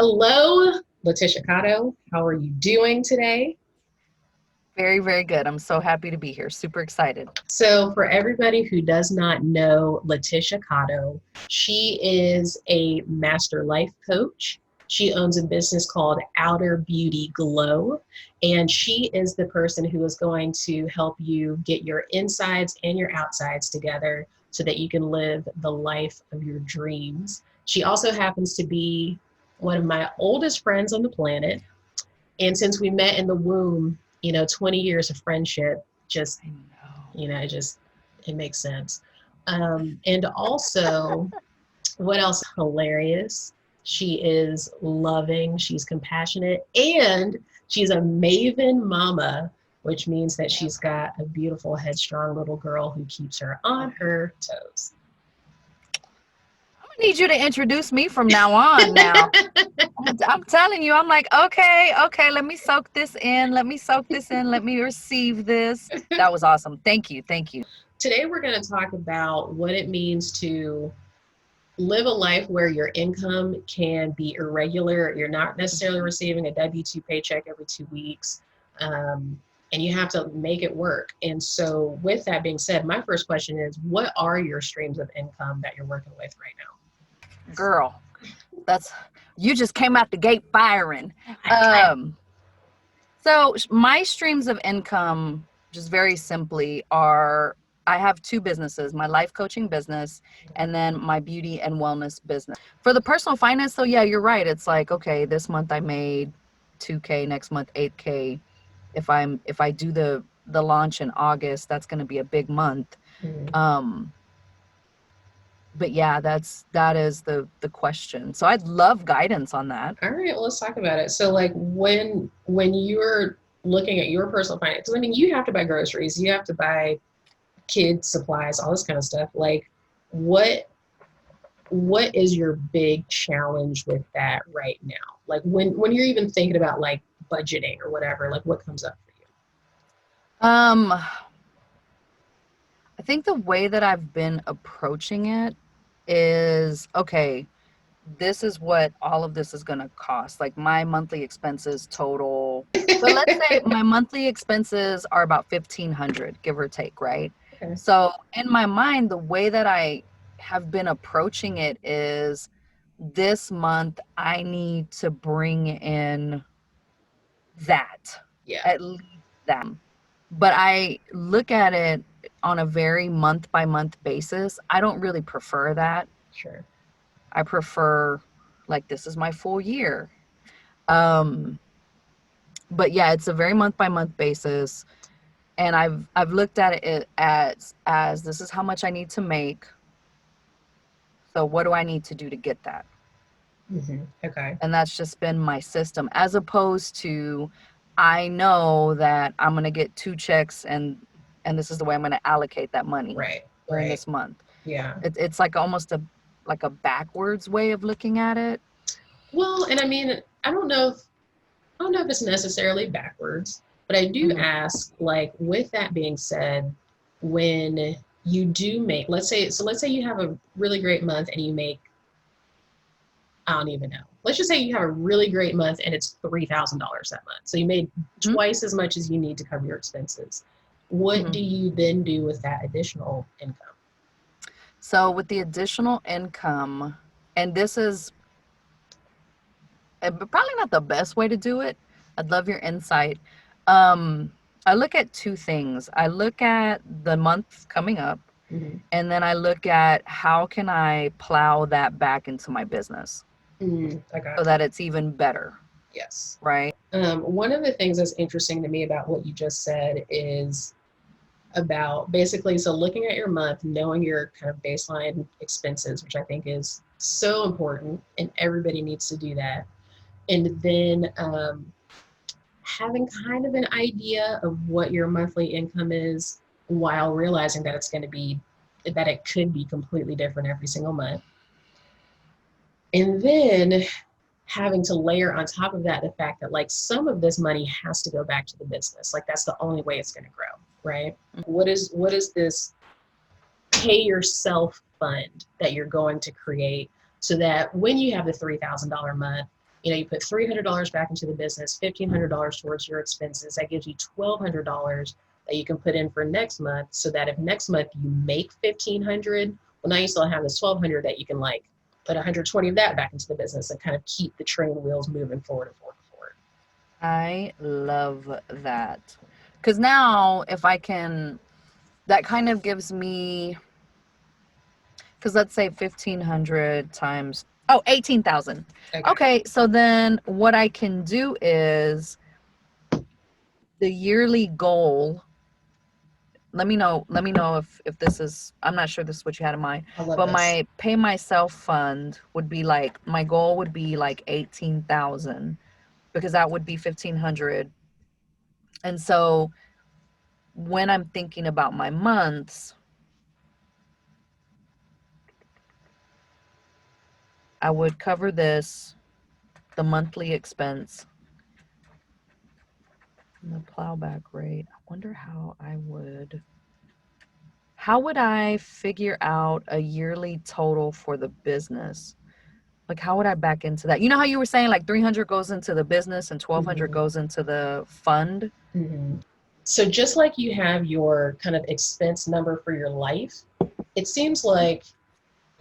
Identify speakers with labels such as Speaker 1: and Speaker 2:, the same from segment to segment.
Speaker 1: Hello, LaTisha Cotto. How are you doing today?
Speaker 2: Very, very good. I'm so happy to be here. Super excited.
Speaker 1: So, for everybody who does not know LaTisha Cotto, she is a master life coach. She owns a business called Outer Beauty Glow, and she is the person who is going to help you get your insides and your outsides together so that you can live the life of your dreams. She also happens to be one of my oldest friends on the planet. And since we met in the womb, 20 years of friendship, just,
Speaker 2: I know.
Speaker 1: just, it makes sense. And also, what else? Hilarious. She is loving, she's compassionate, and she's a maven mama, which means that
Speaker 2: Yep.
Speaker 1: she's got a beautiful, headstrong little girl who keeps her on her toes.
Speaker 2: I'm gonna need you to introduce me from now on. Now, I'm telling you, I'm like, okay, okay. Let me soak this in. Let me soak this in. Let me receive this. That was awesome. Thank you. Thank you.
Speaker 1: Today, we're going to talk about what it means to live a life where your income can be irregular. You're not necessarily receiving a W-2 paycheck every 2 weeks, and you have to make it work. And so, with that being said, my first question is, what are your streams of income that you're working with right
Speaker 2: Girl, that's you just came out the gate firing.
Speaker 1: now?
Speaker 2: So my streams of income, just very simply, are I have two businesses, my life coaching business and then my beauty and wellness business. For the personal finance, so yeah, you're right. It's like, okay, this month I made 2K, next month 8K. If I do the launch in August, that's going to be a big month.
Speaker 1: Mhm.
Speaker 2: Um but yeah, that is the question. So I'd love guidance on that.
Speaker 1: All right, well, let's talk about it. So, like, when you're looking at your personal finance, 'cause, I mean, you have to buy groceries, you have to buy kid supplies, all this kind of stuff. Like, what what is your big challenge with that right now? Like, when you're even thinking about like budgeting or whatever, like what comes up for you?
Speaker 2: Um I think the way that I've been approaching it is, okay, this is what all of this is going to cost. Like my monthly expenses total. So let's say my monthly expenses are about 1,500, give or take, right?
Speaker 1: Okay.
Speaker 2: So in my mind, the way that I have been approaching it is this month I need to bring in that,
Speaker 1: Yeah.
Speaker 2: at least that. But I look at it on a very month by month basis. I don't really prefer that.
Speaker 1: Sure.
Speaker 2: I prefer like this is my full year. Um, but yeah, it's a very month by month basis. And I've looked at it as this is how much I need to make. So what do I need to do to get that?
Speaker 1: Okay.
Speaker 2: And that's just been my system, as opposed to I know that I'm gonna get two checks and this is the way I'm gonna allocate that money
Speaker 1: Right.
Speaker 2: during
Speaker 1: Right.
Speaker 2: this month.
Speaker 1: Yeah.
Speaker 2: It's like almost a backwards way of looking at it.
Speaker 1: Well, and I mean, I don't know if it's necessarily backwards, but I do
Speaker 2: Hmm.
Speaker 1: ask, like, with that being said, when you do make, let's say you have a really great month and you make, I don't even know. Let's just say you have a really great month and it's $3,000 that month. So you made
Speaker 2: Hmm.
Speaker 1: twice as much as you need to cover your expenses. What
Speaker 2: Hmm.
Speaker 1: do you then do with that additional income?
Speaker 2: So with the additional income, and this is probably not the best way to do it. I'd love your insight. Um, I look at two things. I look at the month coming up,
Speaker 1: Mm-hmm.
Speaker 2: and then I look at how can I plow that back into my business
Speaker 1: I
Speaker 2: so
Speaker 1: got you.
Speaker 2: that it's even better,
Speaker 1: Yes.
Speaker 2: right?
Speaker 1: One of the things that's interesting to me about what you just said is about basically, so looking at your month, knowing your kind of baseline expenses, which I think is so important, and everybody needs to do that. And then having kind of an idea of what your monthly income is while realizing that that it could be completely different every single month. And then having to layer on top of that the fact that like some of this money has to go back to the business. Like that's the only way it's going to grow, right? What is this pay yourself fund that you're going to create so that when you have the $3,000 month, You put $300 back into the business, $1,500 towards your expenses. That gives you $1,200 that you can put in for next month, so that if next month you make $1,500, well, now you still have this $1,200 that you can like put 120 of that back into the business and kind of keep the train wheels moving forward and forward and forward.
Speaker 2: I love that. Because now if I can, that kind of gives me, because let's say 1,500 times, 18,000. Okay, so then what I can do is the yearly goal. Let me know if this is, I'm not sure this is what you had in mind, but
Speaker 1: this.
Speaker 2: my pay myself fund would be like, my goal would be like 18,000, because that would be 1,500. And so when I'm thinking about my months, I would cover this, the monthly expense, and the plowback rate. I wonder how would I figure out a yearly total for the business? Like, how would I back into that? You know how you were saying like 300 goes into the business and 1,200 goes into the fund?
Speaker 1: So just like you have your kind of expense number for your life, it seems like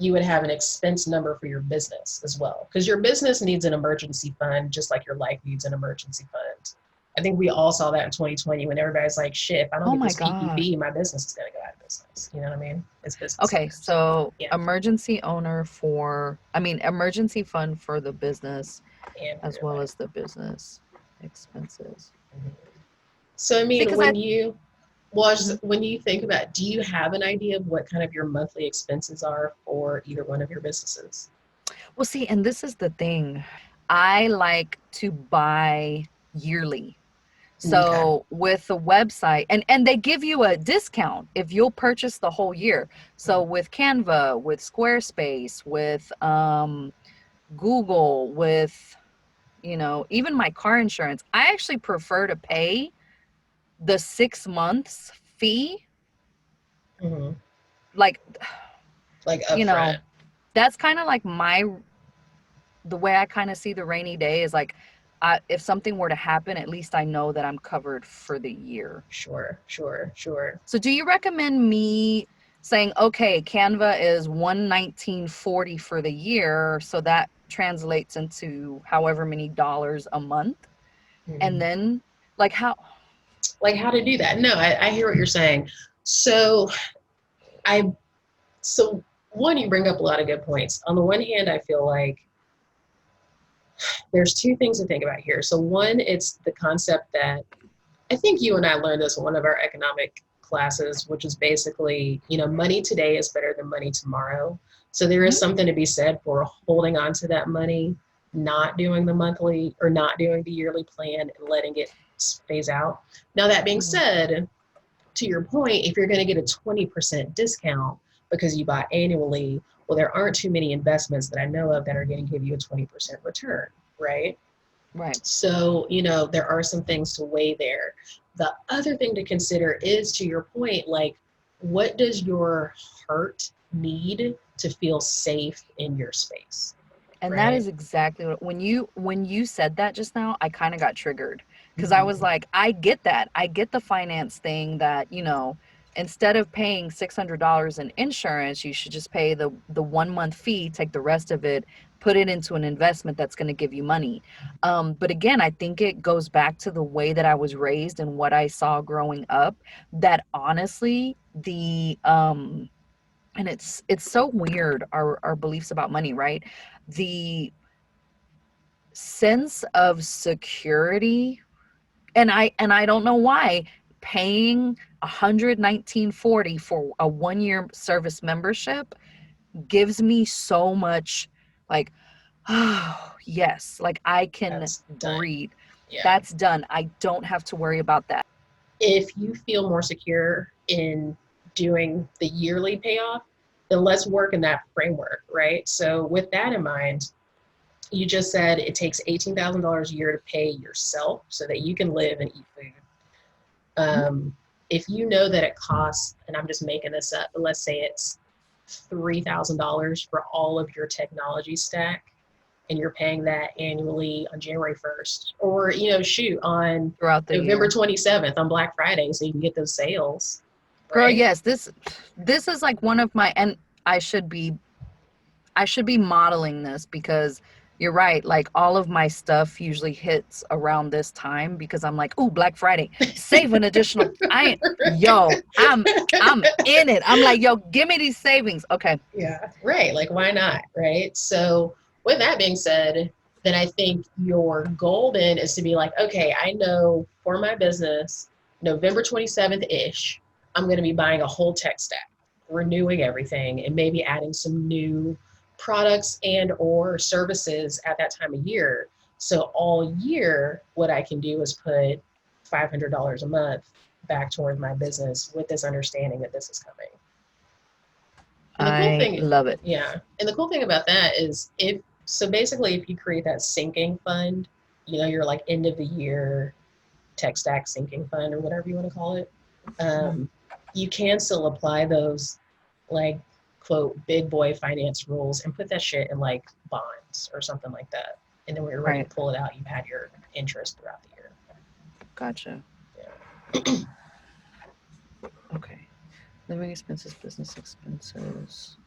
Speaker 1: you would have an expense number for your business as well, because your business needs an emergency fund just like your life needs an emergency fund. I think we all saw that in 2020 when everybody's like, shit, if I don't get this PPP, my business is going to go out of business. You know what I mean? It's business.
Speaker 2: Okay, so emergency fund for the business and as well as the business expenses.
Speaker 1: So I mean, when you think about, do you have an idea of what kind of your monthly expenses are for either one of your businesses?
Speaker 2: Well, see, and this is the thing. I like to buy yearly. So with the website, and they give you a discount if you'll purchase the whole year. So with Canva, with Squarespace, with Google, with, even my car insurance, I actually prefer to pay the 6 months fee. Like upfront. That's kind of like the way I kind of see the rainy day is like, if something were to happen, at least I know that I'm covered for the year. Sure. So do you recommend me saying, okay, Canva is $119.40 for the year, so that translates into however many dollars a month? And then how
Speaker 1: to do that? No, I hear what you're saying. So one, you bring up a lot of good points. On the one hand, I feel like there's two things to think about here. So one, it's the concept that I think you and I learned this in one of our economic classes, which is basically, money today is better than money tomorrow. So there is something to be said for holding on to that money, not doing the monthly or not doing the yearly plan and letting it phase out. Now, that being said, to your point, if you're going to get a 20% discount because you buy annually, well, there aren't too many investments that I know of that are going to give you a 20% return, right?
Speaker 2: Right.
Speaker 1: So, there are some things to weigh there. The other thing to consider is, to your point, like, what does your heart need to feel safe in your space?
Speaker 2: And that is exactly what, when you said that just now, I kind of got triggered, because I was like, I get that. I get the finance thing that, instead of paying $600 in insurance, you should just pay the 1 month fee, take the rest of it, put it into an investment that's going to give you money. But again, I think it goes back to the way that I was raised and what I saw growing up, that honestly, and it's so weird, our beliefs about money, right? The sense of security, and I don't know why, paying $119.40 for a 1-year service membership gives me so much, like, oh yes, like I can breathe. That's done. I don't have to worry about that.
Speaker 1: If you feel more secure in doing the yearly payoff, then let's work in that framework, right? So with that in mind, you just said it takes $18,000 a year to pay yourself so that you can live and eat food. If you know that it costs, and I'm just making this up, but let's say it's $3,000 for all of your technology stack, and you're paying that annually on January 1st, or shoot, on
Speaker 2: Throughout the
Speaker 1: November
Speaker 2: year.
Speaker 1: 27th on Black Friday, so you can get those sales,
Speaker 2: Girl,
Speaker 1: right?
Speaker 2: yes, this is like one of my, and I should be modeling this because you're right. Like all of my stuff usually hits around this time because I'm like, oh, Black Friday, save an additional. I'm in it. I'm like, yo, give me these savings. Okay.
Speaker 1: Yeah, right. Like, why not? Right. So, with that being said, then I think your goal then is to be like, okay, I know for my business, November 27th ish, I'm going to be buying a whole tech stack, renewing everything, and maybe adding some new products and or services at that time of year. So all year, what I can do is put $500 a month back towards my business with this understanding that this is coming. And the cool
Speaker 2: I
Speaker 1: thing,
Speaker 2: love it.
Speaker 1: yeah, and the cool thing about that is basically if you create that sinking fund, your like end of the year tech stack sinking fund or whatever you want to call it,
Speaker 2: Mhm.
Speaker 1: um, you can still apply those like quote big boy finance rules and put that shit in like bonds or something like that. And then when you're ready to
Speaker 2: Right.
Speaker 1: pull it out, you've had your interest throughout the year.
Speaker 2: Gotcha.
Speaker 1: Yeah.
Speaker 2: Okay. Living expenses, business expenses.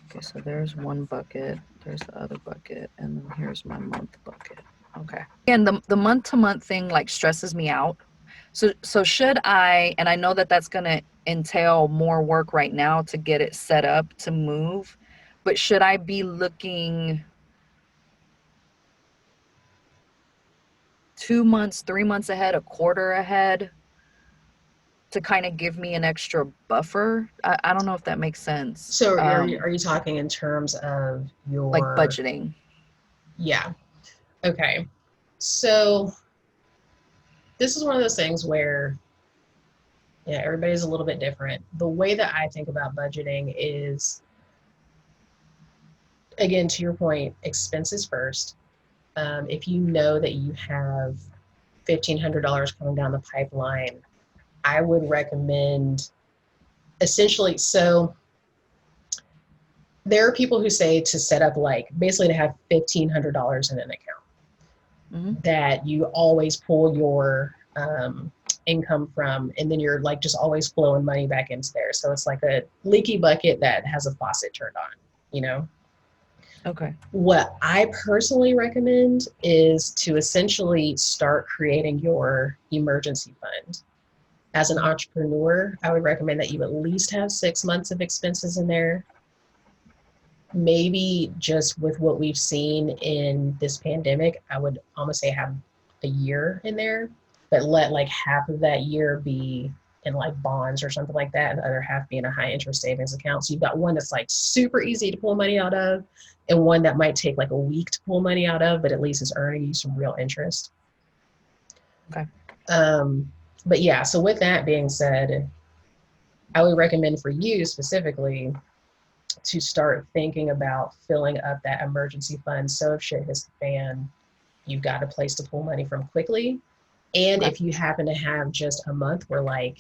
Speaker 2: Okay, so there's one bucket, there's the other bucket, and then here's my month bucket. Okay. And the month to month thing like stresses me out. So should I, and I know that that's going to entail more work right now to get it set up to move, but should I be looking 2 months, 3 months ahead, a quarter ahead to kind of give me an extra buffer? I don't know if that makes sense.
Speaker 1: So are you talking in terms of
Speaker 2: Like
Speaker 1: your,
Speaker 2: budgeting.
Speaker 1: yeah, okay. So this is one of those things where, yeah, everybody's a little bit different. The way that I think about budgeting is, again, to your point, expenses first. If you know that you have $1,500 coming down the pipeline, I would recommend essentially, so there are people who say to set up like basically to have $1,500 in an account
Speaker 2: Mm-hmm.
Speaker 1: that you always pull your income from, and then you're like just always flowing money back into there. So it's like a leaky bucket that has a faucet turned on, you know?
Speaker 2: Okay.
Speaker 1: What I personally recommend is to essentially start creating your emergency fund. As an entrepreneur, I would recommend that you at least have 6 months of expenses in there. Maybe just with what we've seen in this pandemic, I would almost say have a year in there, but let like half of that year be in like bonds or something like that, and the other half be in a high interest savings account. So you've got one that's like super easy to pull money out of, and one that might take like a week to pull money out of, but at least is earning you some real interest.
Speaker 2: Okay.
Speaker 1: But yeah, so with that being said, I would recommend for you specifically to start thinking about filling up that emergency fund. So if shit hits the fan, you've got a place to pull money from quickly. And
Speaker 2: Okay.
Speaker 1: if you happen to have just a month where like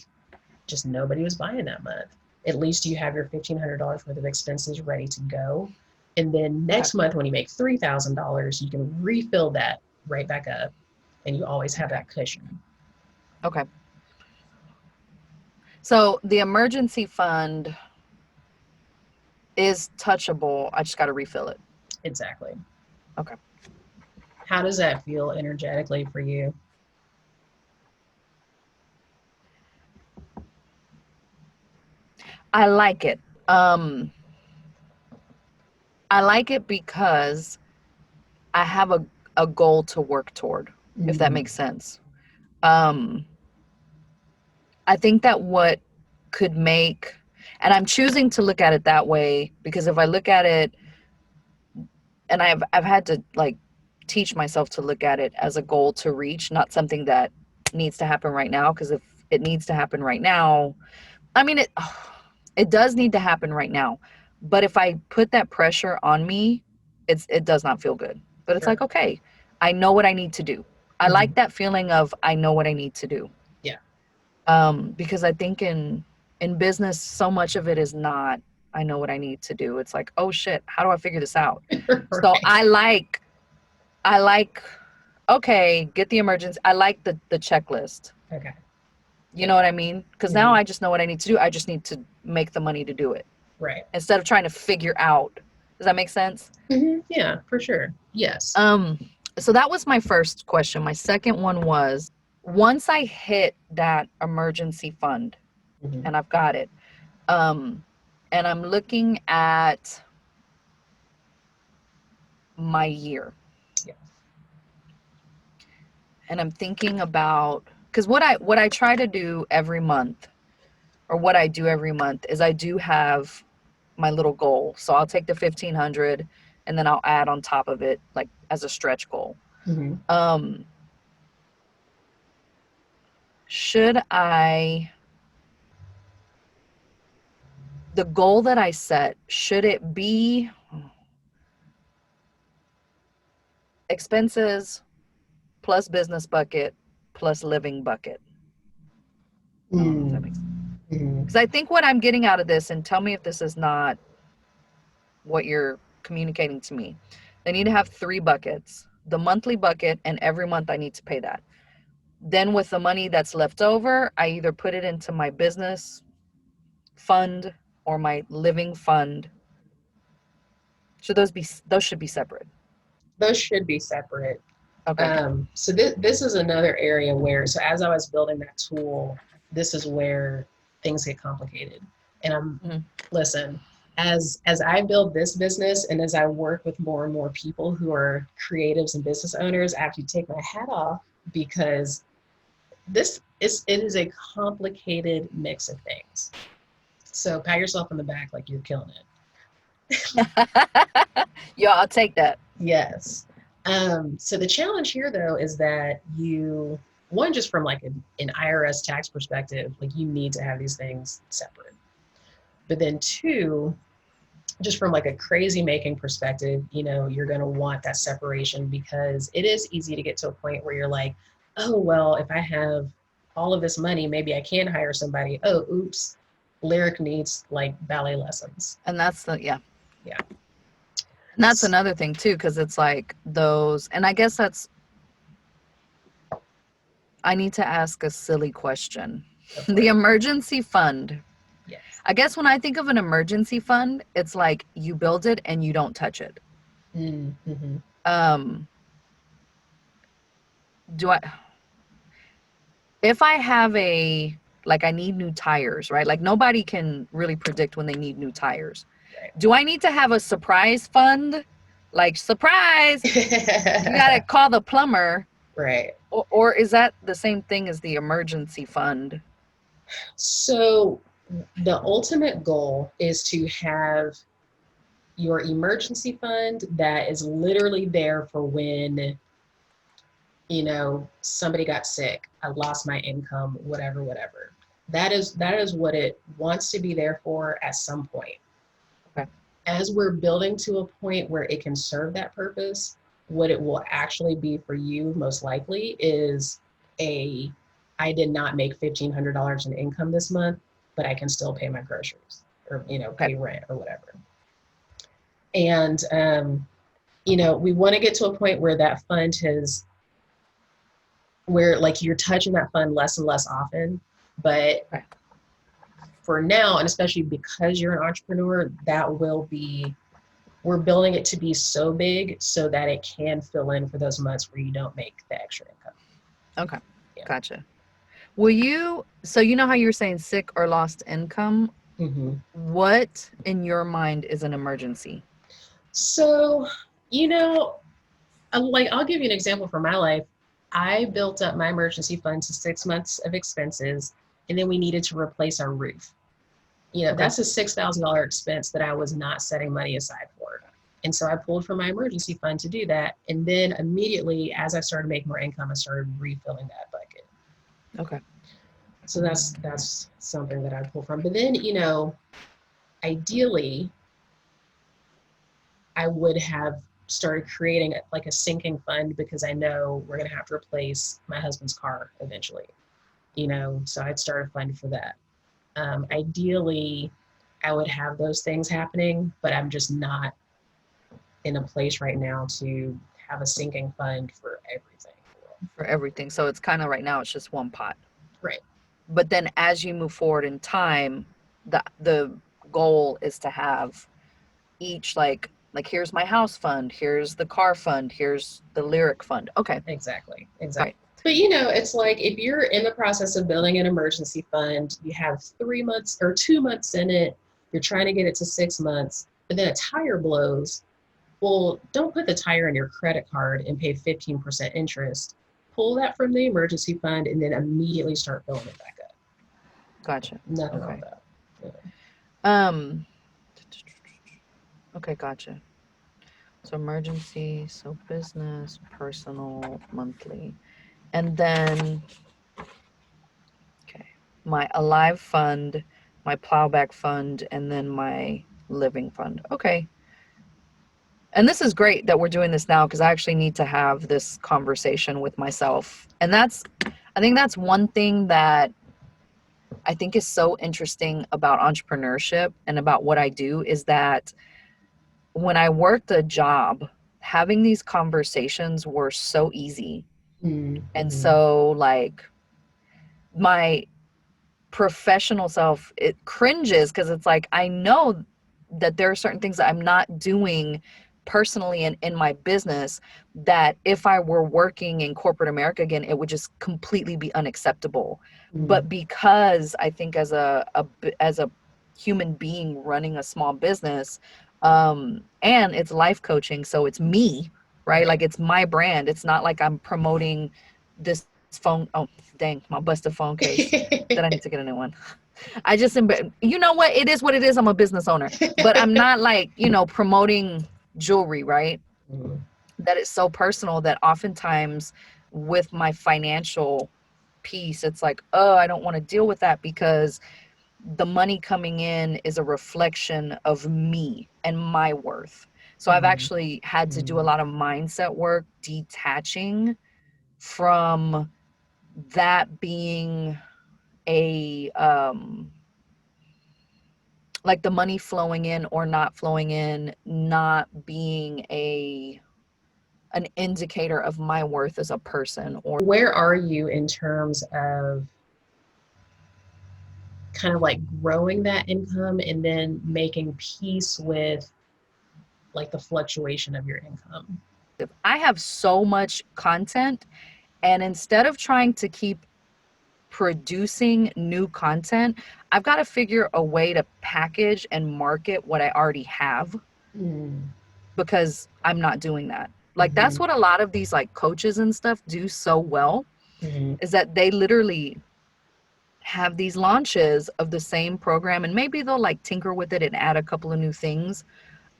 Speaker 1: just nobody was buying that month, at least you have your $1,500 worth of expenses ready to go. And then
Speaker 2: Okay.
Speaker 1: next month, when you make $3,000, you can refill that right back up, and you always have
Speaker 2: Okay.
Speaker 1: that cushion.
Speaker 2: Okay. So the emergency fund is touchable. I just got to refill it.
Speaker 1: Exactly.
Speaker 2: Okay.
Speaker 1: How does that feel energetically for you?
Speaker 2: I like it. I like it because I have a goal to work toward, if that
Speaker 1: Mm-hmm.
Speaker 2: makes sense. Um, I think that what could make, and I'm choosing to look at it that way because if I look at it, and I've had to like teach myself to look at it as a goal to reach, not something that needs to happen right now. Because if it needs to happen right now, I mean it does need to happen right now. But if I put that pressure on me, it does not feel good. But it's
Speaker 1: Sure.
Speaker 2: like, okay, I know what I need to do. I
Speaker 1: Mm-hmm.
Speaker 2: like that feeling of I know what I need to do.
Speaker 1: Yeah.
Speaker 2: Because I think in business, so much of it is not I know what I need to do. It's like, oh shit, how do I figure this out? So
Speaker 1: Right.
Speaker 2: I like, okay, get the emergency. I like the checklist.
Speaker 1: Okay.
Speaker 2: You know what I mean? Because now
Speaker 1: Mhm.
Speaker 2: I just know what I need to do. I just need to make the money to do it
Speaker 1: Right.
Speaker 2: instead of trying to figure out. Does that make sense?
Speaker 1: Yeah, for sure. Yes.
Speaker 2: Um, so that was my first question. My second one was, once I hit that emergency fund
Speaker 1: Hmm.
Speaker 2: and I've got it, um, and I'm looking at my year
Speaker 1: Yeah.
Speaker 2: and I'm thinking about, because what I try to do every month, or what I do every month, is I do have my little goal. So I'll take the 1500 and then I'll add on top of it, like as a stretch goal.
Speaker 1: Hmm.
Speaker 2: Um, should I, the goal that I set, should it be expenses plus business bucket plus living bucket? I don't know if that makes sense.
Speaker 1: Mm-hmm.
Speaker 2: Because I think what I'm getting out of this, and tell me if this is not what you're communicating to me, they need to have 3 buckets: the monthly bucket, and every month I need to pay that. Then with the money that's left over, I either put it into my business fund or my living fund. Should those should be separate?
Speaker 1: Those should be separate.
Speaker 2: Okay.
Speaker 1: So this is another area where, so as I was building that tool, this is where things get complicated. And
Speaker 2: Hmm.
Speaker 1: listen, as I build this business and as I work with more and more people who are creatives and business owners, I have to take my hat off because it is a complicated mix of things. So pat yourself on the back like you're killing it.
Speaker 2: Yeah, I'll take that.
Speaker 1: Yes. So the challenge here, though, is that one, just from like an IRS tax perspective, like you need to have these things separate. But then two, just from like a crazy making perspective, you're going to want that separation because it is easy to get to a point where you're like, oh, well, if I have all of this money, maybe I can hire somebody. Oh, oops, Lyric needs like ballet lessons.
Speaker 2: And that's the, yeah.
Speaker 1: Yeah.
Speaker 2: And that's another thing too, because it's like those, and I guess I need to ask a silly question. The emergency fund.
Speaker 1: Yes.
Speaker 2: I guess when I think of an emergency fund, it's like you build it and you don't touch it.
Speaker 1: Mm-hmm.
Speaker 2: Um, do I, if I have like I need new tires, right? Like nobody can really predict when they need new tires.
Speaker 1: Right.
Speaker 2: Do I need to have a surprise fund? Like, surprise, you got to call the plumber.
Speaker 1: Right.
Speaker 2: Or is that the same thing as the emergency fund?
Speaker 1: So the ultimate goal is to have your emergency fund that is literally there for when, somebody got sick, I lost my income, whatever. That is what it wants to be there for at some point.
Speaker 2: Okay.
Speaker 1: As we're building to a point where it can serve that purpose, what it will actually be for you most likely is I did not make $1,500 in income this month, but I can still pay my groceries or,
Speaker 2: Okay.
Speaker 1: pay rent or whatever. And, we want to get to a point where that fund where like you're touching that fund less and less often. But
Speaker 2: Okay.
Speaker 1: for now, and especially because you're an entrepreneur, we're building it to be so big so that it can fill in for those months where you don't make the extra income.
Speaker 2: Okay.
Speaker 1: Yeah.
Speaker 2: Gotcha. So you know how you were saying sick or lost income?
Speaker 1: Mm-hmm.
Speaker 2: What in your mind is an emergency?
Speaker 1: So, I'll give you an example from my life. I built up my emergency fund to 6 months of expenses, and then we needed to replace our roof.
Speaker 2: Okay.
Speaker 1: That's a $6,000 expense that I was not setting money aside for. And so I pulled from my emergency fund to do that. And then immediately, as I started making more income, I started refilling that bucket.
Speaker 2: Okay.
Speaker 1: So that's something that I pull from. But then, ideally, I would have started creating like a sinking fund because I know we're going to have to replace my husband's car eventually. So I'd start a fund for that. Ideally, I would have those things happening, but I'm just not in a place right now to have a sinking fund for everything.
Speaker 2: For everything. So it's kind of right now, it's just one pot.
Speaker 1: Right.
Speaker 2: But then as you move forward in time, the goal is to have each like here's my house fund, here's the car fund, here's the lyric fund. Okay.
Speaker 1: Exactly.
Speaker 2: Right.
Speaker 1: But it's like if you're in the process of building an emergency fund, you have 3 months or 2 months in it, you're trying to get it to 6 months, but then a tire blows. Well, don't put the tire in your credit card and pay 15% interest. Pull that from the emergency fund and then immediately start filling it back up.
Speaker 2: Gotcha.
Speaker 1: Nothing
Speaker 2: Okay.
Speaker 1: wrong with that. Yeah.
Speaker 2: Okay, gotcha. So emergency, so business, personal, monthly. And then, okay, my Alive fund, my Plowback fund, and then my Living fund. Okay. And this is great that we're doing this now because I actually need to have this conversation with myself. And I think that's one thing that I think is so interesting about entrepreneurship and about what I do is that when I worked a job, having these conversations were so easy.
Speaker 1: Mm-hmm.
Speaker 2: And so like my professional self, it cringes because it's like I know that there are certain things that I'm not doing personally and in my business that if I were working in corporate America again, it would just completely be unacceptable.
Speaker 1: Mm-hmm.
Speaker 2: But because I think as a human being running a small business, and it's life coaching, so it's me, right? Like it's my brand. It's not like I'm promoting this phone. Oh, dang, my busted phone case that I need to get a new one. I just, you know what? It is what it is. I'm a business owner, but I'm not like, promoting jewelry, right?
Speaker 1: Mm-hmm.
Speaker 2: That is so personal that oftentimes with my financial piece, it's like, oh, I don't want to deal with that because the money coming in is a reflection of me and my worth. So I've actually had to do a lot of mindset work, detaching from that being a like the money flowing in or not flowing in not being an indicator of my worth as a person. Or
Speaker 1: where are you in terms of kind of like growing that income and then making peace with like the fluctuation of your income?
Speaker 2: I have so much content, and instead of trying to keep producing new content, I've got to figure a way to package and market what I already have because I'm not doing that. Like that's what a lot of these like coaches and stuff do so well is that they literally have these launches of the same program and maybe they'll like tinker with it and add a couple of new things.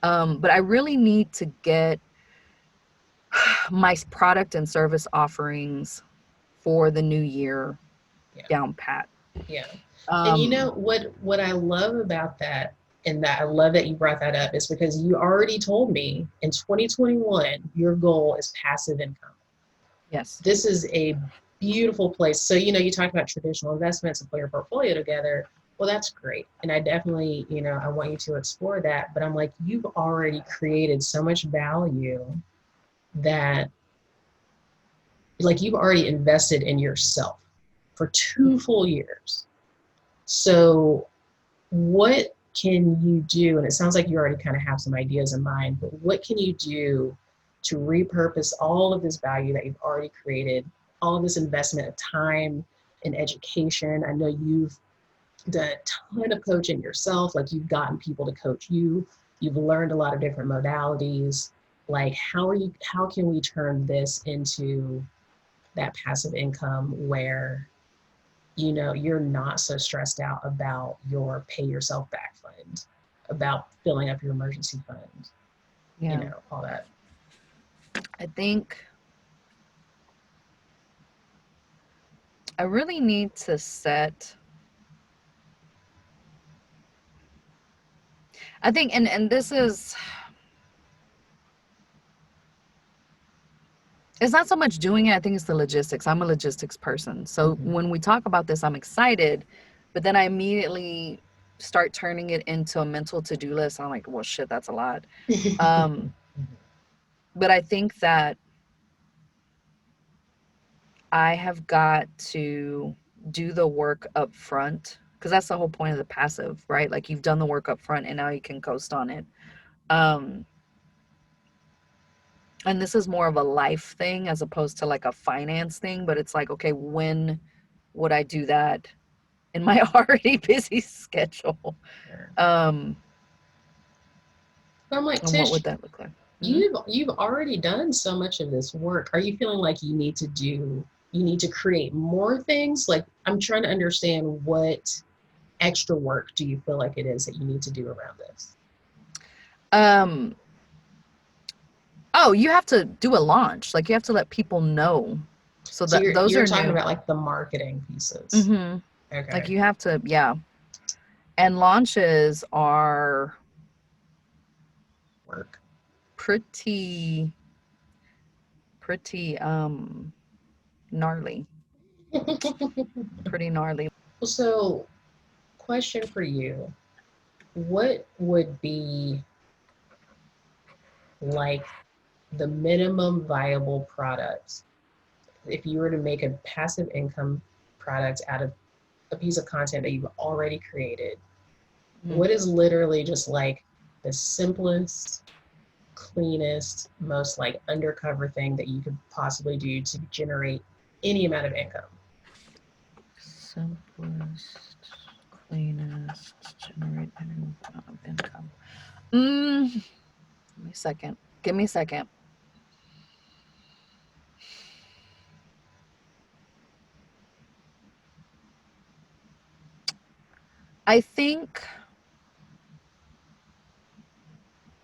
Speaker 2: But I really need to get my product and service offerings for the new year down pat.
Speaker 1: Yeah. And what I love about that, and that I love that you brought that up, is because you already told me in 2021 your goal is passive income.
Speaker 2: Yes.
Speaker 1: This is a beautiful place. So you talked about traditional investments and put your portfolio together. Well, that's great. And I definitely, I want you to explore that. But I'm like, you've already created so much value that like you've already invested in yourself for 2 full years. So what can you do? And it sounds like you already kind of have some ideas in mind, but what can you do to repurpose all of this value that you've already created, all of this investment of time and education? I know you've done a ton of coaching yourself, like you've gotten people to coach you, you've learned a lot of different modalities. Like how can we turn this into that passive income where you're not so stressed out about your pay yourself back fund, about filling up your emergency fund, all that.
Speaker 2: I think I really need to I think, and this is, it's not so much doing it. I think it's the logistics. I'm a logistics person. So when we talk about this, I'm excited, but then I immediately start turning it into a mental to-do list. I'm like, well, shit, that's a lot. But I think that I have got to do the work up front, because that's the whole point of the passive, right? Like you've done the work up front and now you can coast on it. Um, and this is more of a life thing as opposed to like a finance thing, but it's like, okay, when would I do that in my already busy schedule?
Speaker 1: Sure.
Speaker 2: Um,
Speaker 1: I'm like,
Speaker 2: and what
Speaker 1: Tish,
Speaker 2: would that look like? Mhm.
Speaker 1: you've already done so much of this work. Are you feeling like you need to create more things? Like, I'm trying to understand what extra work do you feel like it is that you need to do around this?
Speaker 2: Um, oh, you have to do a launch. Like you have to let people know. So
Speaker 1: So
Speaker 2: that those
Speaker 1: you're
Speaker 2: are
Speaker 1: talking
Speaker 2: new.
Speaker 1: about like the marketing pieces.
Speaker 2: Mm-hmm. Like
Speaker 1: Okay.
Speaker 2: you have to, yeah. And launches are
Speaker 1: Work.
Speaker 2: pretty, pretty gnarly. Pretty gnarly.
Speaker 1: So, question for you. What would be like the minimum viable product if you were to make a passive income product out of a piece of content that you've already created?
Speaker 2: Mhm.
Speaker 1: What is literally just like the simplest, cleanest, most like undercover thing that you could possibly do to generate any amount of income?
Speaker 2: Simplest, cleanest, generate any amount of income. Give me a second. Give me a second. I think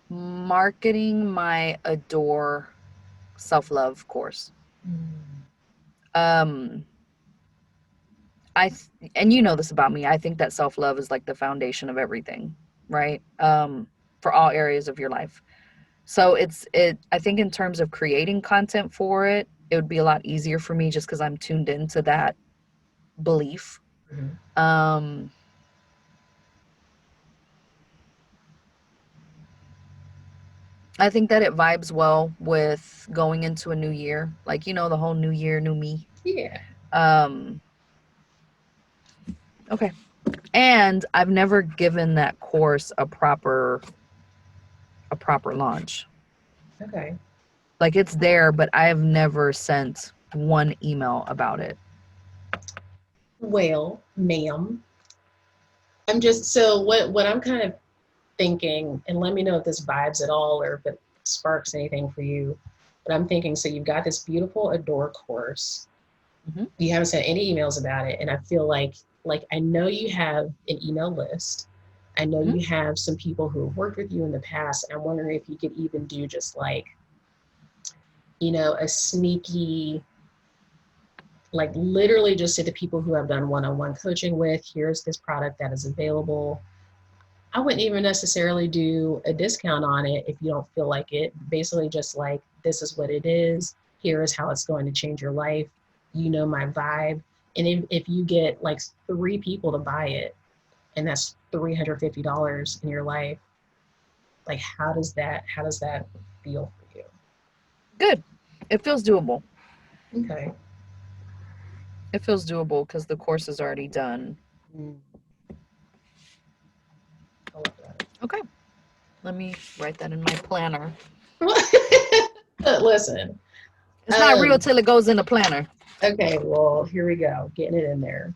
Speaker 2: marketing my Adore self-love course. Um, and you know this about me. I think that self-love is like the foundation of everything, right? For all areas of your life. So I think in terms of creating content for it, it would be a lot easier for me just because I'm tuned into that belief.
Speaker 1: Mm-hmm.
Speaker 2: Um, I think that it vibes well with going into a new year, like the whole new year, new me.
Speaker 1: Yeah.
Speaker 2: Um, okay. And I've never given that course a proper launch.
Speaker 1: Okay.
Speaker 2: Like it's there, but I have never sent one email about it.
Speaker 1: Well, ma'am, I'm just so what I'm kind of thinking, and let me know if this vibes at all or if it sparks anything for you. But I'm thinking, so you've got this beautiful Adore course.
Speaker 2: Mm-hmm.
Speaker 1: You haven't sent any emails about it, and I feel like I know you have an email list. I know
Speaker 2: Mm-hmm.
Speaker 1: you have some people who have worked with you in the past. I'm wondering if you could even do just like, a sneaky, like literally just say to people who have done one-on-one coaching with, here's this product that is available. I wouldn't even necessarily do a discount on it if you don't feel like it. Basically, just like, this is what it is. Here is how it's going to change your life. You know my vibe. And if you get like 3 people to buy it, and that's $350 in your life, like how does that feel for you?
Speaker 2: Good. It feels doable.
Speaker 1: Okay.
Speaker 2: It feels doable because the course is already done.
Speaker 1: Mm, I love that.
Speaker 2: Okay. Let me write that in my planner.
Speaker 1: Listen.
Speaker 2: It's not real till it goes in the planner.
Speaker 1: Okay, well, here we go. Getting it in there.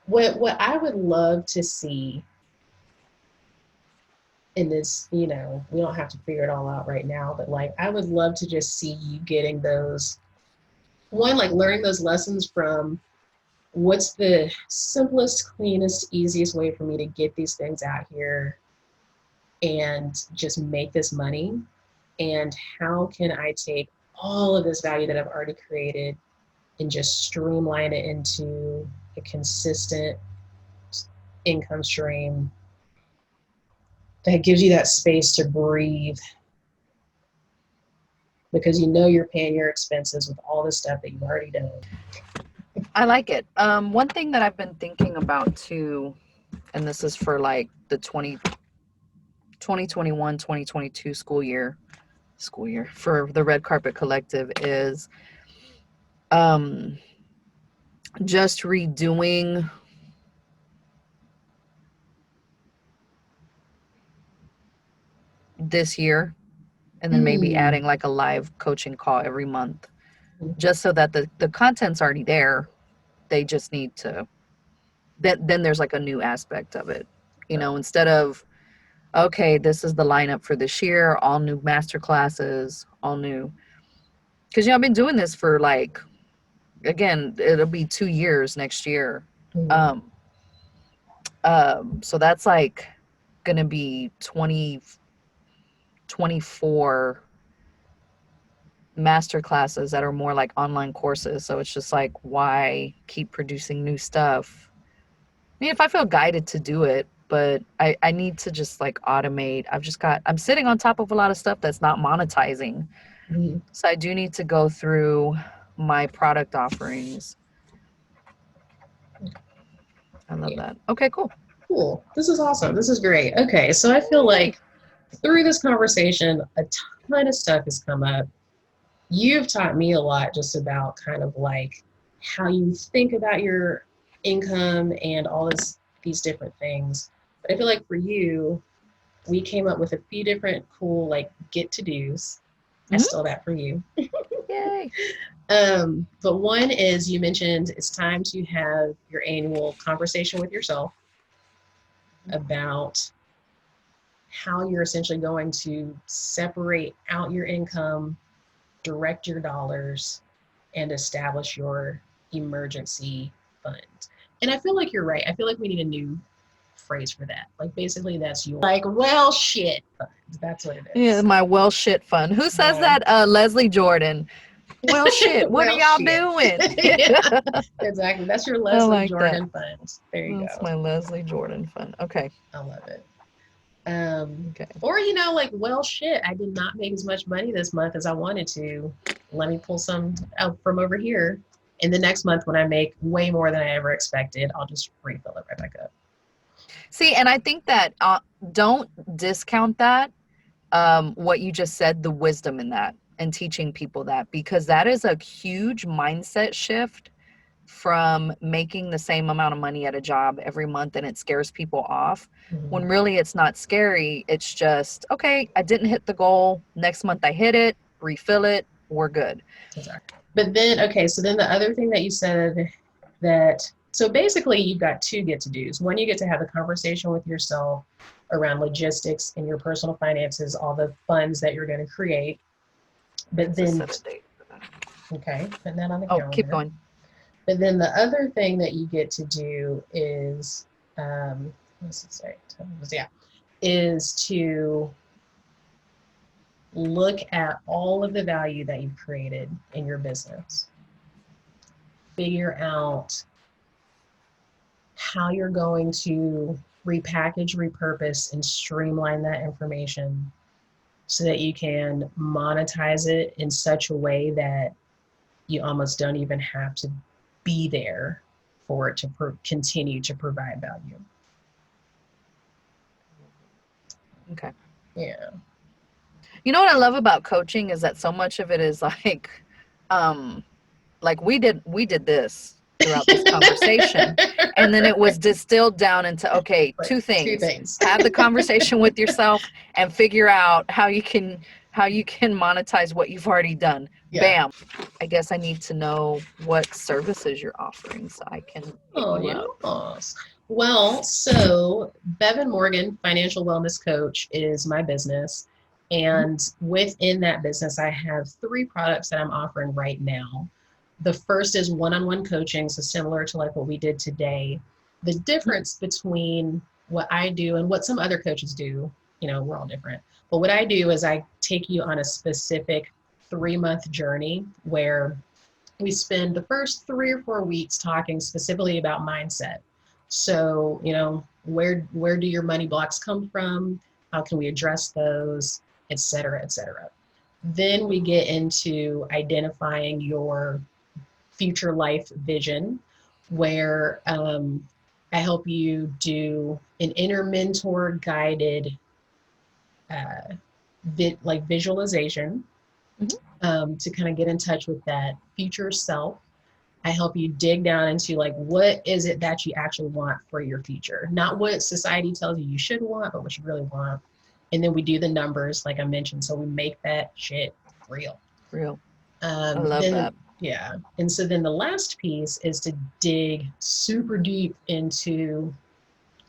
Speaker 1: What I would love to see in this, we don't have to figure it all out right now, but like I would love to just see you getting those, one, like learning those lessons from what's the simplest, cleanest, easiest way for me to get these things out here and just make this money, and how can I take all of this value that I've already created and just streamline it into a consistent income stream that gives you that space to breathe, because you're paying your expenses with all the stuff that you've already done.
Speaker 2: I like it. One thing that I've been thinking about too, and this is for like the 2021-2022 school year for the Red Carpet Collective, is just redoing this year, and then maybe
Speaker 1: Mm.
Speaker 2: adding like a live coaching call every month, just so that the content's already there. They just need to, then there's like a new aspect of it, you know, instead of, okay, this is the lineup for this year, all new master classes, all new. Because, you know, I've been doing this for like, again, it'll be 2 years next year.
Speaker 1: Mm.
Speaker 2: So that's like going to be 24 master classes that are more like online courses. So it's just like, why keep producing new stuff? I mean, if I feel guided to do it, but I need to just like automate. I'm sitting on top of a lot of stuff that's not monetizing.
Speaker 1: Mm.
Speaker 2: So I do need to go through my product offerings. I love that. Okay, cool.
Speaker 1: Cool. This is awesome. This is great. Okay, so I feel like through this conversation, a ton of stuff has come up. You've taught me a lot just about kind of like how you think about your income and these different things. But I feel like for you, we came up with a few different cool like get to dos. I
Speaker 2: Mhm.
Speaker 1: stole that from you.
Speaker 2: Yay.
Speaker 1: But one is you mentioned it's time to have your annual conversation with yourself about how you're essentially going to separate out your income, direct your dollars, and establish your emergency fund. And I feel like you're right. I feel like we need a new phrase for that. Like basically that's your like, well shit fund. That's what it
Speaker 2: Yeah,
Speaker 1: is.
Speaker 2: my well shit fun. Who says
Speaker 1: Yeah.
Speaker 2: that? Leslie Jordan. Well shit, what are
Speaker 1: Well
Speaker 2: y'all
Speaker 1: shit.
Speaker 2: doing?
Speaker 1: Yeah, exactly. That's your
Speaker 2: I
Speaker 1: Leslie
Speaker 2: like that.
Speaker 1: Jordan fund. There you
Speaker 2: That's
Speaker 1: go.
Speaker 2: my Leslie Jordan fun. Okay.
Speaker 1: I love it.
Speaker 2: Okay.
Speaker 1: Or like, well, shit, I did not make as much money this month as I wanted to. Let me pull some out from over here. And the next month, when I make way more than I ever expected, I'll just refill it right back up.
Speaker 2: See, and I think that don't discount that, what you just said, the wisdom in that, and teaching people that, because that is a huge mindset shift from making the same amount of money at a job every month and it scares people off, when really it's not scary. It's just, okay, I didn't hit the goal. Next month I hit it, refill it, we're good.
Speaker 1: Exactly. But then, okay, so then the other thing that you said so basically you've got two get to dos. One, you get to have a conversation with yourself around logistics and your personal finances, all the funds that you're going to create. But
Speaker 2: Let's just
Speaker 1: then,
Speaker 2: set a date for that.
Speaker 1: okay, putting that on the
Speaker 2: Oh,
Speaker 1: calendar.
Speaker 2: keep going.
Speaker 1: But then the other thing that you get to do is, is to look at all of the value that you've created in your business. Figure out how you're going to repackage, repurpose, and streamline that information so that you can monetize it in such a way that you almost don't even have to be there for it to continue to provide value.
Speaker 2: Okay.
Speaker 1: Yeah.
Speaker 2: You know what I love about coaching is that so much of it is like we did this throughout this conversation, and then it was distilled down into, okay,
Speaker 1: Like,
Speaker 2: two
Speaker 1: two
Speaker 2: things.
Speaker 1: things.
Speaker 2: Have the conversation with yourself and figure out how you can monetize what you've already done.
Speaker 1: Yeah.
Speaker 2: Bam. I guess I need to know what services you're offering so I can hit you up.
Speaker 1: Yes. Well, so Bevan Morgan, financial wellness coach, is my business. And within that business, I have 3 products that I'm offering right now. The first is one-on-one coaching, so similar to like what we did today. The difference between what I do and what some other coaches do, we're all different. But what I do is I take you on a specific 3-month journey where we spend the first 3 or 4 weeks talking specifically about mindset. So, where do your money blocks come from? How can we address those, et cetera, et cetera. Then we get into identifying your future life vision, where I help you do an inner mentor guided visualization to kind of get in touch with that future self. I help you dig down into like, what is it that you actually want for your future? Not what society tells you you should want, but what you really want. And then we do the numbers, like I mentioned. So we make that shit real.
Speaker 2: Real. I love
Speaker 1: Then,
Speaker 2: that.
Speaker 1: yeah. And so then the last piece is to dig super deep into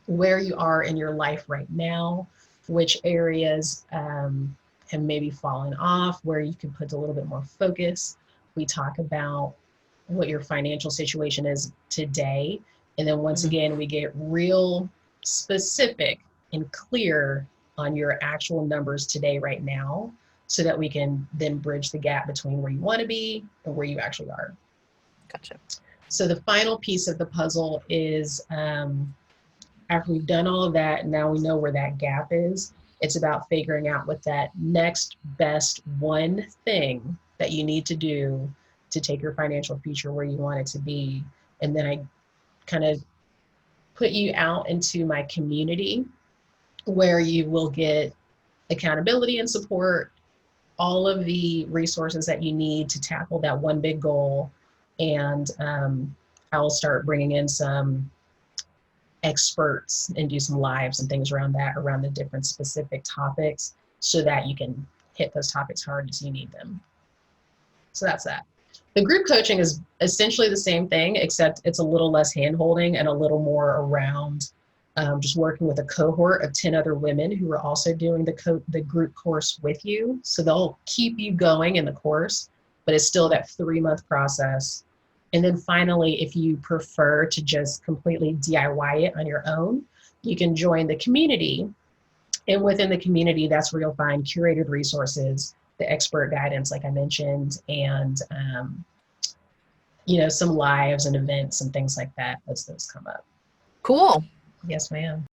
Speaker 1: where you are in your life right now, which areas have maybe fallen off, where you can put a little bit more focus. We talk about what your financial situation is today. And then once again, we get real specific and clear on your actual numbers today, right now, so that we can then bridge the gap between where you want to be and where you actually are.
Speaker 2: Gotcha.
Speaker 1: So the final piece of the puzzle is after we've done all of that, now we know where that gap is. It's about figuring out what that next best one thing that you need to do to take your financial future where you want it to be. And then I kind of put you out into my community where you will get accountability and support, all of the resources that you need to tackle that one big goal. And I will start bringing in some experts and do some lives and things around that, around the different specific topics, so that you can hit those topics hard as you need them. So that's that. The group coaching is essentially the same thing, except it's a little less hand-holding and a little more around just working with a cohort of 10 other women who are also doing the group course with you. So they'll keep you going in the course, but it's still that 3-month process. And then finally, if you prefer to just completely DIY it on your own, you can join the community. And within the community, that's where you'll find curated resources, the expert guidance, like I mentioned, and some lives and events and things like that as those come up.
Speaker 2: Cool.
Speaker 1: Yes, ma'am.